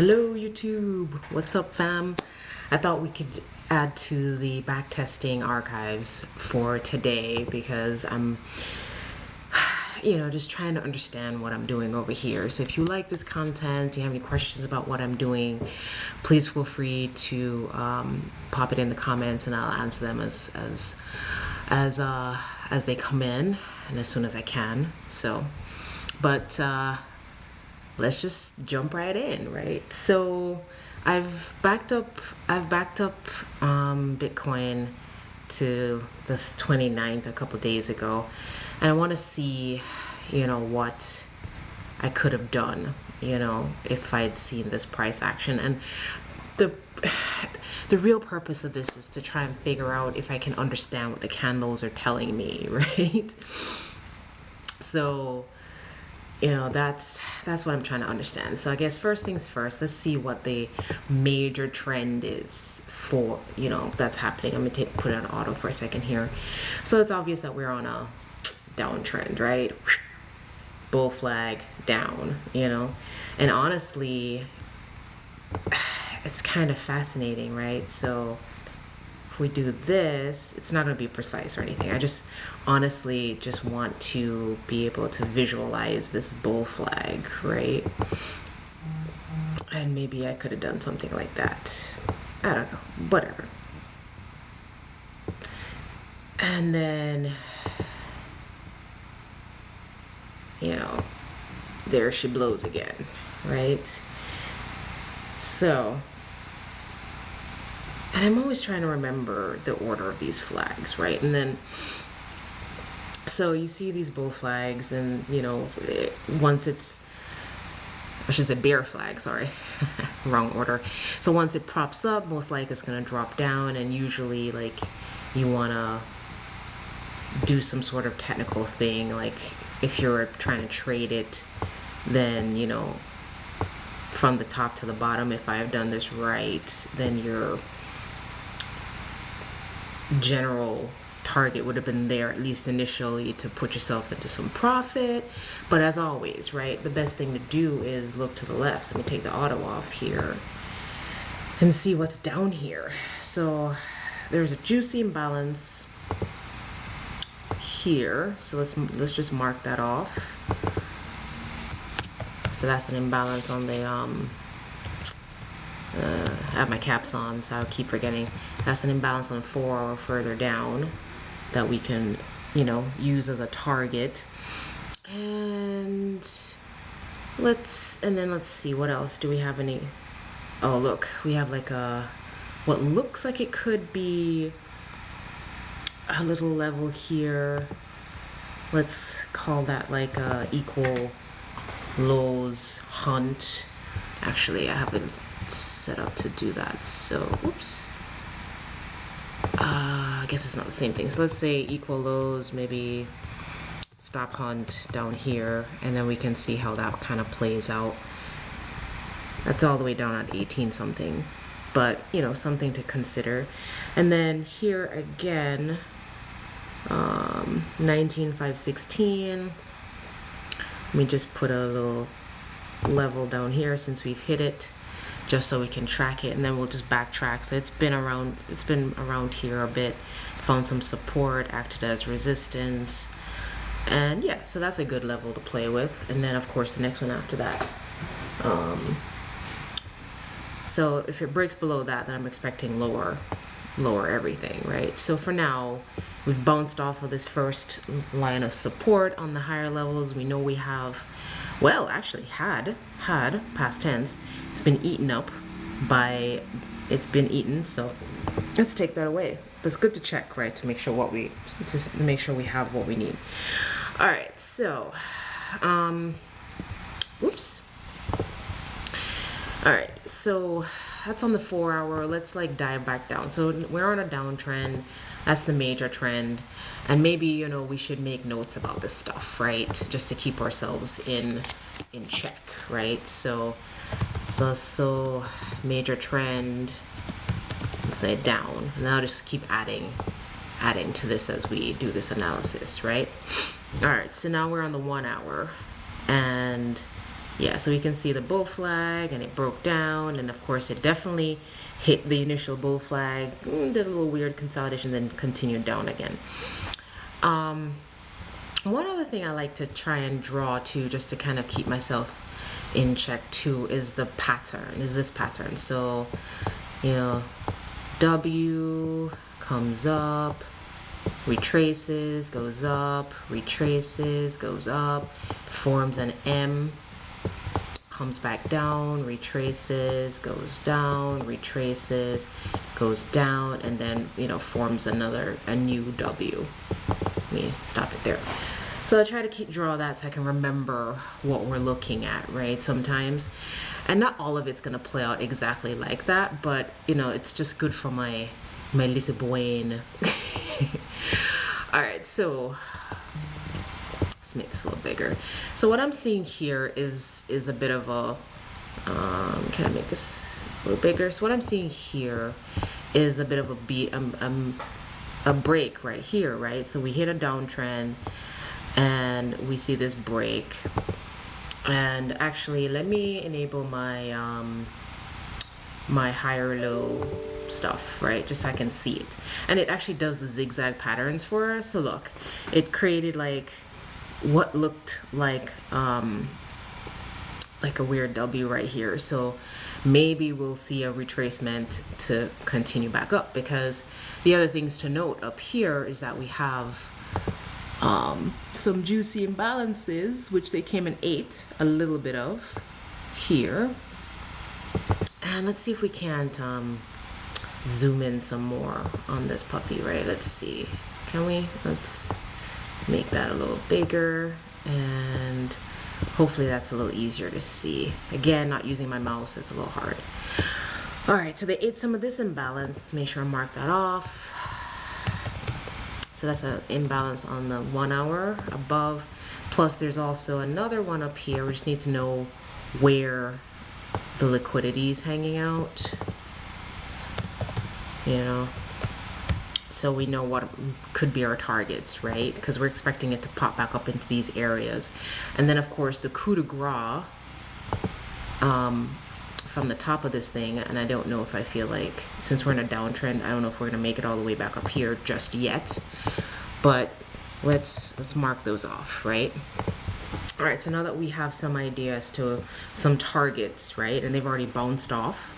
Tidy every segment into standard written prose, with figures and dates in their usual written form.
Hello YouTube, what's up fam? I thought we could add to the backtesting archives for today because I'm just trying to understand what I'm doing over here. So if you like this content, you have any questions about what I'm doing, please feel free to pop it in the comments and I'll answer them as they come in and as soon as I can. Let's just jump right in, right? So I've backed up Bitcoin to the 29th a couple days ago, and I want to see what I could have done if I'd seen this price action. And the real purpose of this is to try and figure out if I can understand what the candles are telling me, right? So that's what I'm trying to understand. So I guess first things first, let's see what the major trend is for, that's happening. I'm gonna put it on auto for a second here. So it's obvious that we're on a downtrend, right? Bull flag down, and honestly, it's kind of fascinating, right? So if we do this, it's not going to be precise or anything. I just honestly just want to be able to visualize this bull flag, right? And maybe I could have done something like that. I don't know, whatever. And then, there she blows again, right? So, and I'm always trying to remember the order of these flags, right? And then, so you see these bull flags, and once it's, I should say bear flag, sorry, wrong order. So once it props up, most likely it's gonna drop down, and usually like you wanna do some sort of technical thing, like if you're trying to trade it, then from the top to the bottom, if I've done this right, then your general target would have been there, at least initially, to put yourself into some profit. But as always, right, the best thing to do is look to the left. So let me take the auto off here and see what's down here. So there's a juicy imbalance here, so let's just mark that off. So that's an imbalance on the I have my caps on, so I'll keep forgetting. That's an imbalance on the 4 hour further down that we can, use as a target. And let's see, what else do we have? Oh, look, we have like what looks like it could be a little level here. Let's call that like a equal lows hunt. Actually, I have it set up to do that, so oops. I guess it's not the same thing. So let's say equal lows, maybe stop hunt down here, and then we can see how that kind of plays out. That's all the way down at 18 something, but something to consider. And then here again, 19,516. Let me just put a little level down here since we've hit it, just so we can track it, and then we'll just backtrack. So it's been around here a bit, found some support, acted as resistance, and yeah, so that's a good level to play with. And then of course the next one after that, so if it breaks below that, then I'm expecting lower everything, right? So for now, we've bounced off of this first line of support on the higher levels. We know we have, well, actually had past tense. It's been eaten up by, so let's take that away. But it's good to check, right, to make sure we have what we need. All right, so oops. All right, so that's on the 4 hour. Let's like dive back down. So we're on a downtrend. That's the major trend, and maybe we should make notes about this stuff, right, just to keep ourselves in check, right? So major trend, let's say down, and I'll just keep adding to this as we do this analysis, right? All right, so now we're on the 1 hour, and Yeah, so we can see the bull flag and it broke down, and of course it definitely hit the initial bull flag, did a little weird consolidation, then continued down again. One other thing I like to try and draw to, just to kind of keep myself in check too, is the pattern, is this pattern. So, you know, W comes up, retraces, goes up, retraces, goes up, forms an M, comes back down, retraces, goes down, retraces, goes down, and then, you know, forms a new W. Let me stop it there. So I try to draw that so I can remember what we're looking at, right? Sometimes, and not all of it's gonna play out exactly like that, but you know, it's just good for my little brain. All right, so let's make this a little bigger. So what I'm seeing here is a bit of a can I make this a little bigger? So what I'm seeing here is a bit of a break right here, right? So we hit a downtrend and we see this break. And actually, let me enable my my higher low stuff, right, just so I can see it. And it actually does the zigzag patterns for us. So look, it created like what looked like a weird W right here. So maybe we'll see a retracement to continue back up, because the other things to note up here is that we have some juicy imbalances, which they came and ate a little bit of here. And let's see if we can't zoom in some more on this puppy, right? Let's see. Can we? Let's make that a little bigger, and hopefully that's a little easier to see. Again, not using my mouse, it's a little hard. All right, so they ate some of this imbalance. Let's make sure I mark that off. So that's an imbalance on the 1 hour above. Plus there's also another one up here. We just need to know where the liquidity is hanging out, you know, so we know what could be our targets, right? Because we're expecting it to pop back up into these areas. And then of course the coup de grace from the top of this thing, and I don't know if I feel like, since we're in a downtrend, I don't know if we're gonna make it all the way back up here just yet, but let's mark those off, right? All right, so now that we have some idea as to some targets, right, and they've already bounced off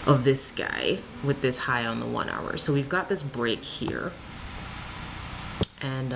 of this guy with this high on the 1 hour. So we've got this break here, and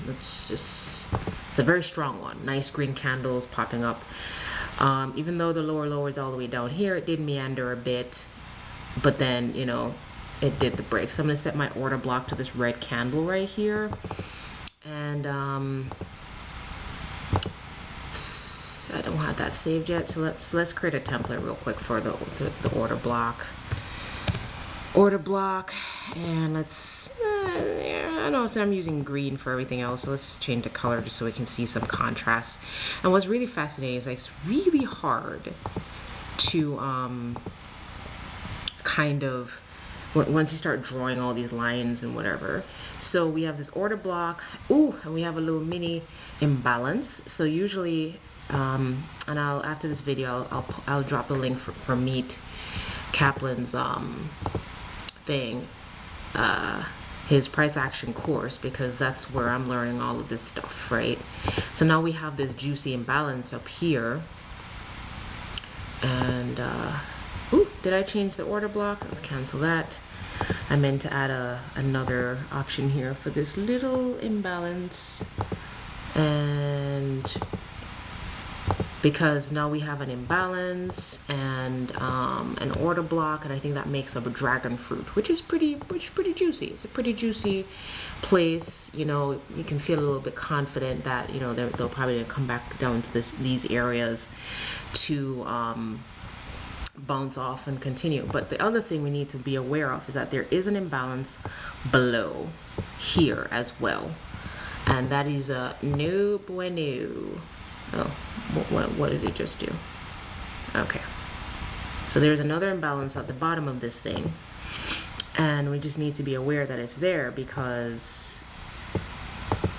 it's a very strong one. Nice green candles popping up. Even though the lower is all the way down here, it did meander a bit, but then, you know, it did the break. So I'm gonna set my order block to this red candle right here, and I don't have that saved yet, so let's create a template real quick for the order block. And let's I know, so I'm using green for everything else, so let's change the color just so we can see some contrast. And what's really fascinating is like, it's really hard to kind of, once you start drawing all these lines and whatever. So we have this order block, and we have a little mini imbalance. So usually, and after this video, I'll drop the link for Meet Kaplan's thing, his price action course, because that's where I'm learning all of this stuff, right? So now we have this juicy imbalance up here, and did I change the order block? Let's cancel that. I meant to add another option here for this little imbalance, and because now we have an imbalance and an order block, and I think that makes up a dragon fruit, which is pretty juicy. It's a pretty juicy place. You know, you can feel a little bit confident that, you know, they'll probably come back down to these areas to bounce off and continue. But the other thing we need to be aware of is that there is an imbalance below here as well, and that is a no bueno. Oh, what did it just do? Okay, so there's another imbalance at the bottom of this thing, and we just need to be aware that it's there, because,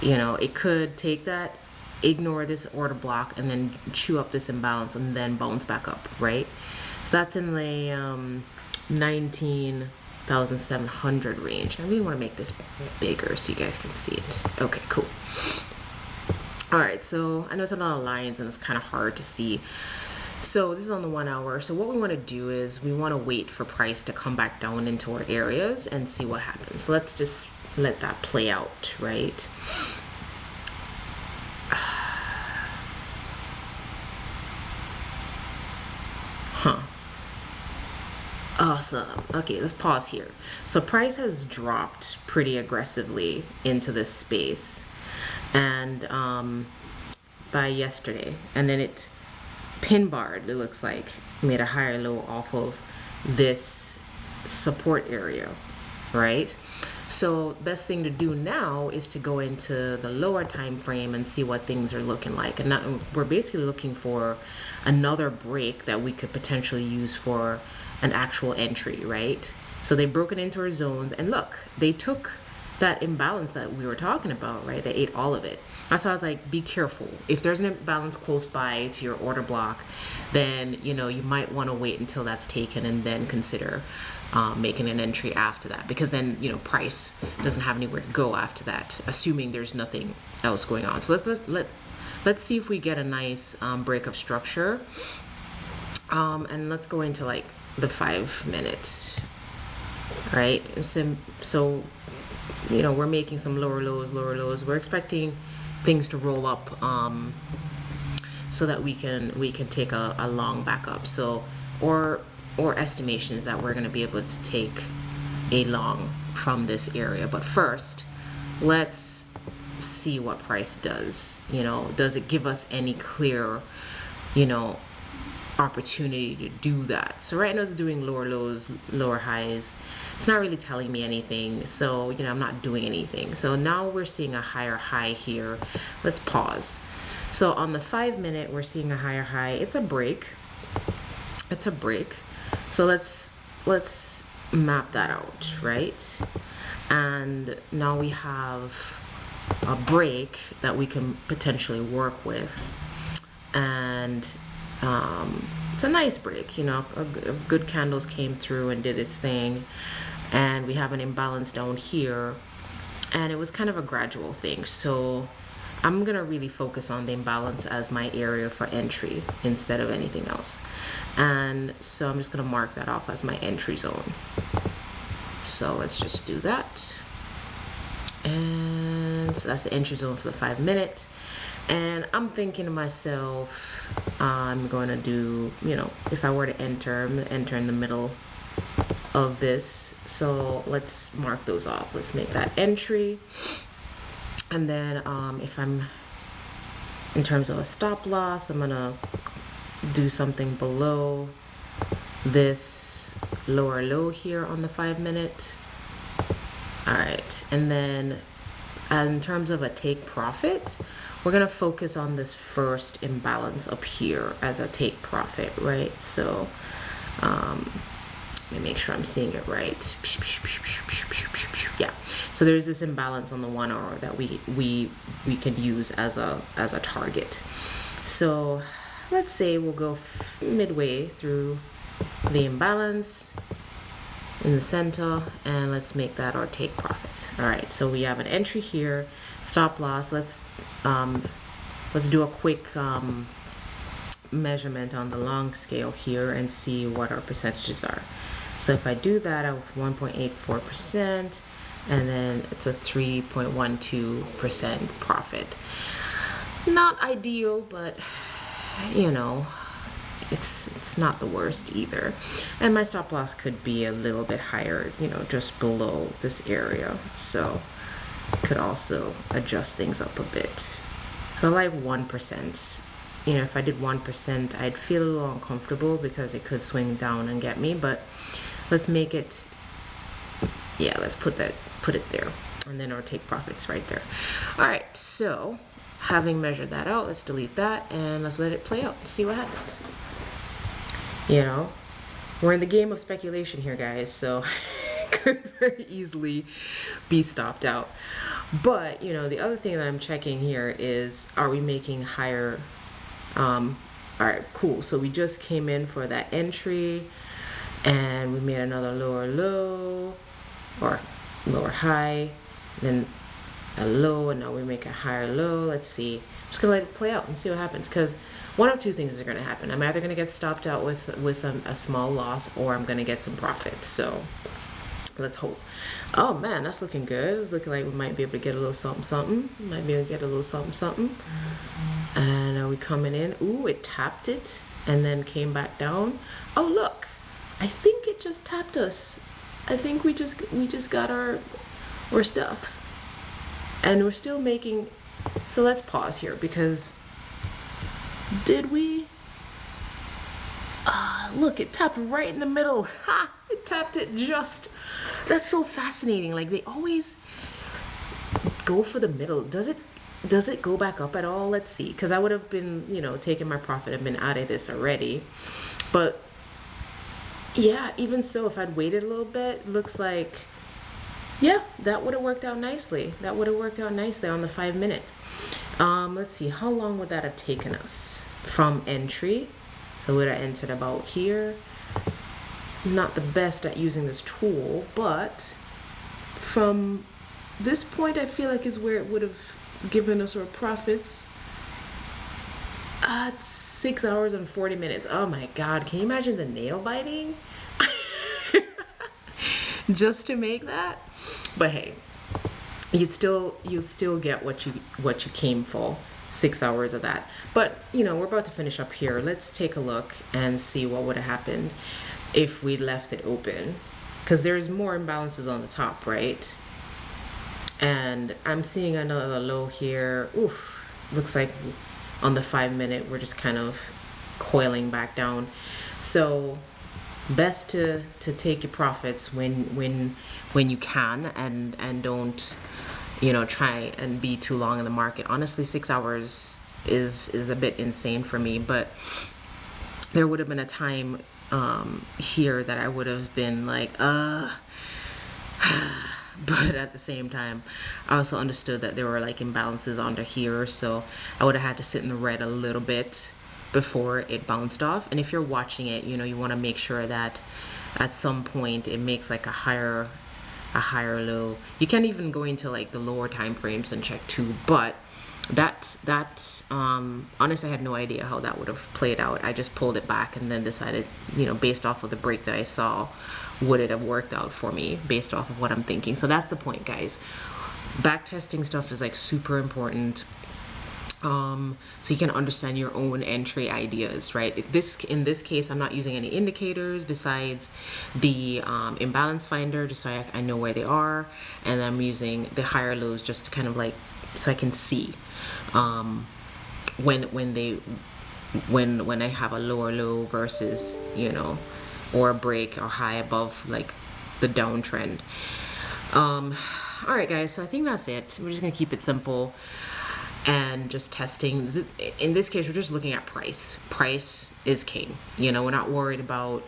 you know, it could take that ignore this order block and then chew up this imbalance and then bounce back up, right? So that's in the 19,700 range. I really want to make this bigger so you guys can see it. Okay, cool. All right, so I know it's a lot of lines and it's kind of hard to see. So this is on the 1 hour. So what we want to do is we want to wait for price to come back down into our areas and see what happens. So let's just let that play out, right? Awesome. Okay, let's pause here. So price has dropped pretty aggressively into this space, and by yesterday, and then it pin barred, it looks like, made a higher low off of this support area, right? So best thing to do now is to go into the lower time frame and see what things are looking like. And that, we're basically looking for another break that we could potentially use for an actual entry, right? So they broke it into our zones, and look, they took that imbalance that we were talking about, right? They ate all of it. That's why I was like, be careful. If there's an imbalance close by to your order block, then, you know, you might want to wait until that's taken and then consider making an entry after that, because then, you know, price doesn't have anywhere to go after that, assuming there's nothing else going on. So let's see if we get a nice break of structure, and let's go into like the 5 minutes, right? So you know, we're making some lower lows. We're expecting things to roll up so that we can take a long back up. So or estimations that we're going to be able to take a long from this area. But first, let's see what price does. You know, does it give us any clear, you know, opportunity to do that? So right now it's doing lower lows, lower highs. It's not really telling me anything, so, you know, I'm not doing anything. So now we're seeing a higher high here. Let's pause. So on the 5 minute, we're seeing a higher high. It's a break. So let's map that out, right? And now we have a break that we can potentially work with, and it's a nice break, you know, good candles came through and did its thing, and we have an imbalance down here, and it was kind of a gradual thing. So I'm gonna really focus on the imbalance as my area for entry instead of anything else. And so I'm just gonna mark that off as my entry zone. So let's just do that. And so that's the entry zone for the 5 minute. And I'm thinking to myself, I'm going to do, you know, if I were to enter, I'm going to enter in the middle of this. So let's mark those off. Let's make that entry. And then if I'm, in terms of a stop loss, I'm going to do something below this lower low here on the 5 minute. All right. And then in terms of a take profit, we're going to focus on this first imbalance up here as a take profit, right? So let me make sure I'm seeing it right. Yeah. So there's this imbalance on the 1 hour that we can use as a target. So let's say we'll go midway through the imbalance in the center, and let's make that our take profits. All right, so we have an entry here, stop loss. Let's do a quick measurement on the long scale here and see what our percentages are. So if I do that, I have 1.84%, and then it's a 3.12% profit. Not ideal, but you know, it's not the worst either. And my stop loss could be a little bit higher, you know, just below this area. So could also adjust things up a bit. So like 1%, you know, if I did 1%, I'd feel a little uncomfortable because it could swing down and get me, but let's make it, yeah, let's put it there, and then our take profits right there. All right, so having measured that out, let's delete that and let's let it play out and see what happens. You know, we're in the game of speculation here, guys, so it could very easily be stopped out. But you know, the other thing that I'm checking here is, are we making higher? All right, cool. So we just came in for that entry, and we made another lower low or lower high, then a low, and now we make a higher low. Let's see. I'm just gonna let it play out and see what happens, because one of two things are gonna happen. I'm either gonna get stopped out with a small loss, or I'm gonna get some profit. So let's hope. Oh man, that's looking good. It's looking like we might be able to get a little something something. Might be able to get a little something something. And are we coming in? Ooh, it tapped it and then came back down. Oh look, I think it just tapped us. I think we just got our stuff. And we're still making, so let's pause here, because did we? Look, it tapped right in the middle. Ha! It tapped it just. That's so fascinating. Like, they always go for the middle. Does it go back up at all? Let's see. Because I would have been, you know, taking my profit and been out of this already. But yeah, even so, if I'd waited a little bit, looks like, yeah, that would have worked out nicely. That would have worked out nicely on the 5 minute. Let's see, how long would that have taken us from entry? So would have entered about here. Not the best at using this tool, but from this point, I feel like is where it would have given us our profits. At 6 hours and 40 minutes. Oh my God, can you imagine the nail biting? Just to make that? But hey, you'd still get what you came for. 6 hours of that. But you know, we're about to finish up here. Let's take a look and see what would have happened if we left it open, because there's more imbalances on the top, right? And I'm seeing another low here. Oof, looks like on the 5 minute we're just kind of coiling back down. So best to take your profits when you can, and don't, you know, try and be too long in the market. Honestly, 6 hours is a bit insane for me, but there would have been a time here that I would have been like, but at the same time, I also understood that there were like imbalances under here, so I would have had to sit in the red a little bit before it bounced off. And if you're watching it, you know, you want to make sure that at some point it makes like a higher low. You can even go into like the lower time frames and check too, but that honestly, I had no idea how that would have played out. I just pulled it back and then decided, you know, based off of the break that I saw, would it have worked out for me based off of what I'm thinking. So that's the point, guys. Backtesting stuff is like super important. So you can understand your own entry ideas, right? In this case, I'm not using any indicators besides the imbalance finder, just so I know where they are, and I'm using the higher lows just to kind of like, so I can see when I have a lower low versus, you know, or a break or high above like the downtrend. All right, guys, so I think that's it. We're just gonna keep it simple and just testing. In this case, we're just looking at price. Price is king. You know, we're not worried about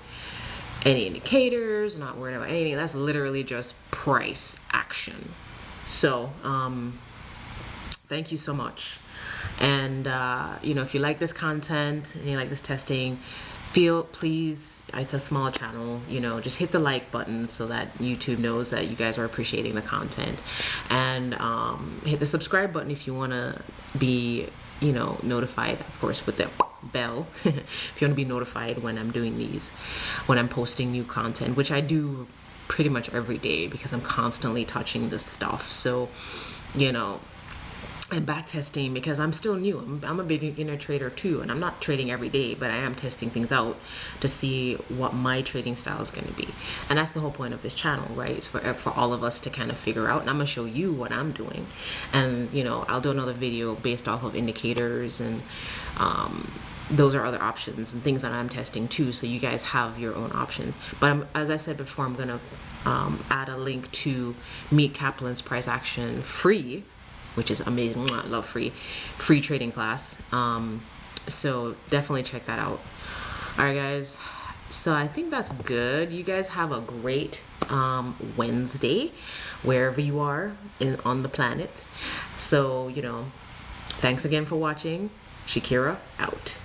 any indicators, not worried about anything. That's literally just price action. So thank you so much. And you know, if you like this content and you like this testing, please, it's a small channel, you know, just hit the like button so that YouTube knows that you guys are appreciating the content, and hit the subscribe button if you want to be, you know, notified, of course, with the bell if you want to be notified when I'm doing these, when I'm posting new content, which I do pretty much every day because I'm constantly touching this stuff. So, you know, and backtesting, because I'm still new. I'm a beginner trader too, and I'm not trading every day, but I am testing things out to see what my trading style is going to be. And that's the whole point of this channel, right? It's for all of us to kind of figure out, and I'm going to show you what I'm doing. And, you know, I'll do another video based off of indicators, and those are other options and things that I'm testing too, so you guys have your own options. But as I said before, I'm going to add a link to Meet Kaplan's price action free, which is amazing. I love free trading class. So definitely check that out. All right, guys, So I think that's good. You guys have a great Wednesday, wherever you are on the planet. So, thanks again for watching. Shakira out.